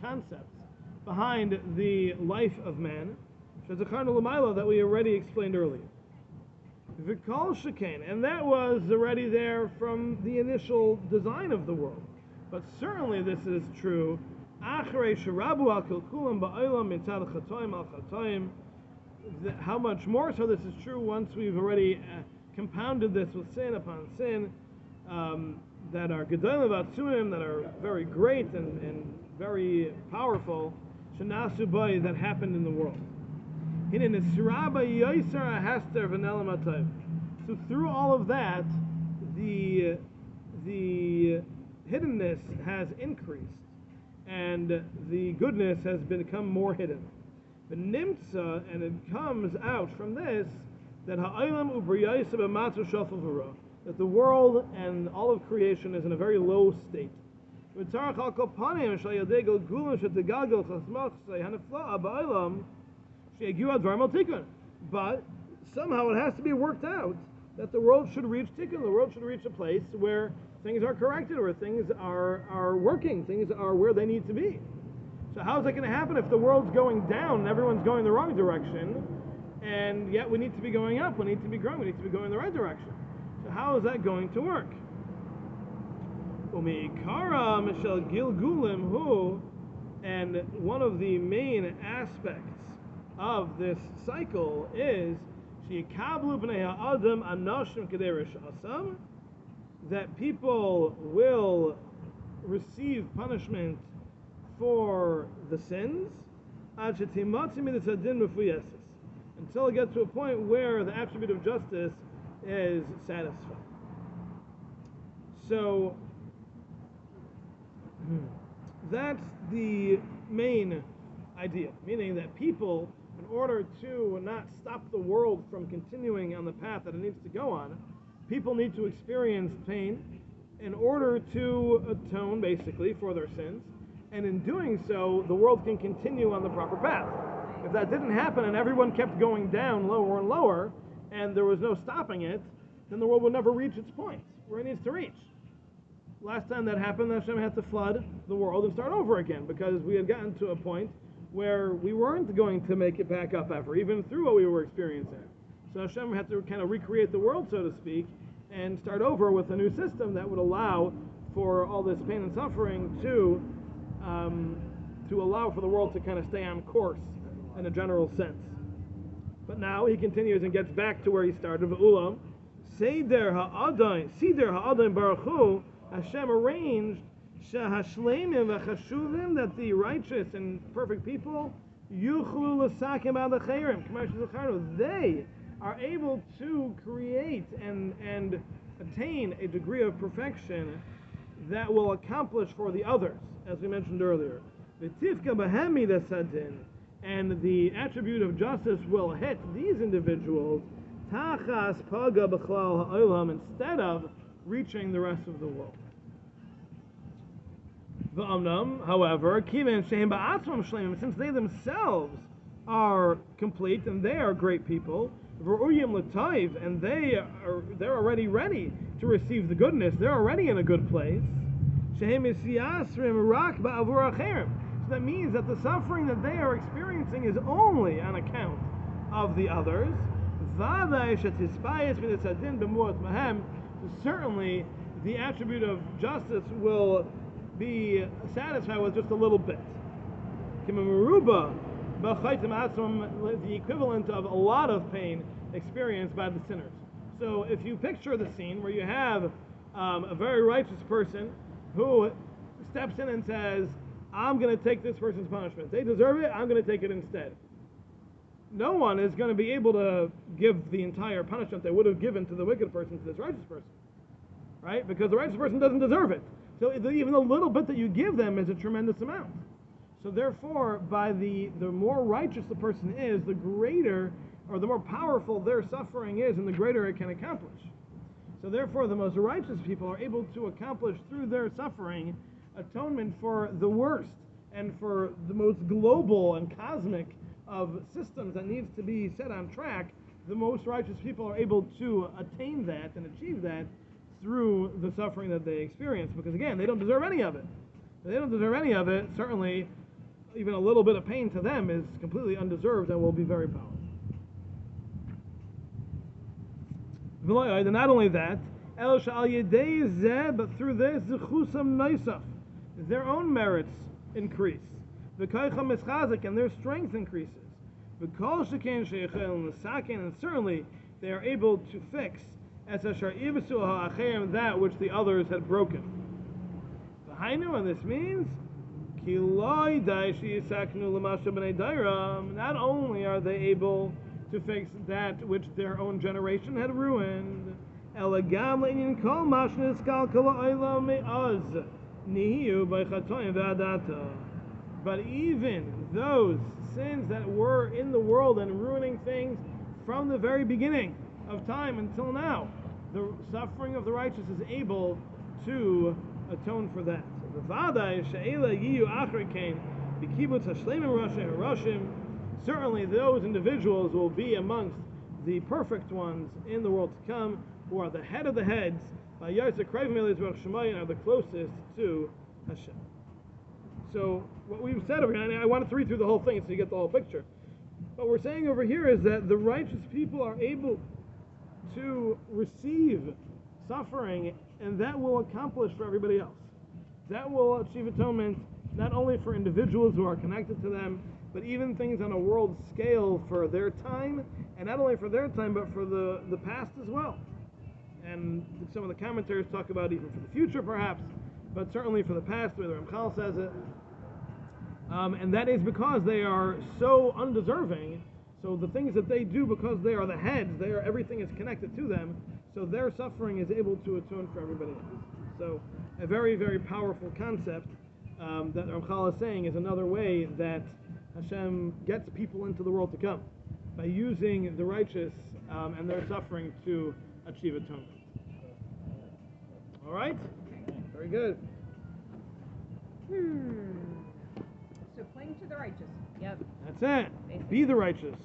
concepts behind the life of man, that we already explained earlier. V'kol shekain, and that was already there from the initial design of the world. But certainly this is true. Achrei sherabu al kilkulam ba'olam mitzad chatoim al chatoim. How much more so this is true once we've already compounded this with sin upon sin, that are gedolim v'atzuim, that are very great and very powerful, shenasu bay, that happened in the world. So through all of that, the hiddenness has increased, and the goodness has become more hidden. And it comes out from this that that the world and all of creation is in a very low state. But somehow it has to be worked out that the world should reach tikkun, the world should reach a place where things are corrected, where things are working, things are where they need to be. So how is that going to happen if the world's going down and everyone's going the wrong direction, and yet we need to be going up, we need to be growing, we need to be going in the right direction? So how is that going to work? And one of the main aspects of this cycle is that people will receive punishment for the sins until it gets to a point where the attribute of justice is satisfied. So that's the main idea, meaning that people, in order to not stop the world from continuing on the path that it needs to go on, people need to experience pain in order to atone, basically, for their sins, and in doing so, the world can continue on the proper path. If that didn't happen and everyone kept going down lower and lower, and there was no stopping it, then the world would never reach its point, where it needs to reach. Last time that happened, Hashem had to flood the world and start over again, because we had gotten to a point where we weren't going to make it back up ever, even through what we were experiencing. So Hashem had to kind of recreate the world, so to speak, and start over with a new system that would allow for all this pain and suffering to allow for the world to kind of stay on course in a general sense. But now he continues and gets back to where he started. V'ulam, Seder ha'adon baruch hu, Hashem arranged shehashleimim v'chashuvim, that the righteous and perfect people yuchlu l'sakim b'adachayrim, they are able to create and attain a degree of perfection that will accomplish for the others, as we mentioned earlier. V'tifka b'hem midas, and the attribute of justice will hit these individuals tachas paga b'chlal ha'olam, instead of reaching the rest of the world. V'amnam, however, kiven shehem ba'atzmam shleimim, since they themselves are complete and they are great people, v'ruyim l'tayv, and they're already ready to receive the goodness, they're already in a good place. Shehem yisiyasrim rak ba'avur acherim. So that means that the suffering that they are experiencing is only on account of the others. Certainly, the attribute of justice will be satisfied with just a little bit. The equivalent of a lot of pain experienced by the sinners. So if you picture the scene where you have a very righteous person who steps in and says, I'm going to take this person's punishment. They deserve it, I'm going to take it instead. No one is going to be able to give the entire punishment they would have given to the wicked person to this righteous person. Right? Because the righteous person doesn't deserve it. So even a little bit that you give them is a tremendous amount. So therefore, by the more righteous the person is, the greater or the more powerful their suffering is, and the greater it can accomplish. So therefore, the most righteous people are able to accomplish through their suffering atonement for the worst and for the most global and cosmic of systems that needs to be set on track. The most righteous people are able to attain that and achieve that through the suffering that they experience, because again, they don't deserve any of it. If they don't deserve any of it, certainly even a little bit of pain to them is completely undeserved and will be very powerful. And not only that, but through this, their own merits increase. And their strength increases. And certainly they are able to fix that which the others had broken. And this means not only are they able to fix that which their own generation had ruined, but even those sins that were in the world and ruining things from the very beginning of time until now, the suffering of the righteous is able to atone for that. Certainly those individuals will be amongst the perfect ones in the world to come, who are the head of the heads, and are the closest to Hashem. So what we've said over here, and I wanted to read through the whole thing so you get the whole picture. What we're saying over here is that the righteous people are able to receive suffering, and that will accomplish for everybody else. That will achieve atonement not only for individuals who are connected to them, but even things on a world scale for their time, and not only for their time, but for the past as well. And some of the commentators talk about even for the future perhaps, but certainly for the past, the way the Ramchal says it. And that is because they are so undeserving. So the things that they do, because they are the heads, everything is connected to them, so their suffering is able to atone for everybody else. So a very, very powerful concept that Ramchal is saying is another way that Hashem gets people into the world to come, by using the righteous and their suffering to achieve atonement. All right? Very good. So cling to the righteous. Yep. That's it. Be the righteous.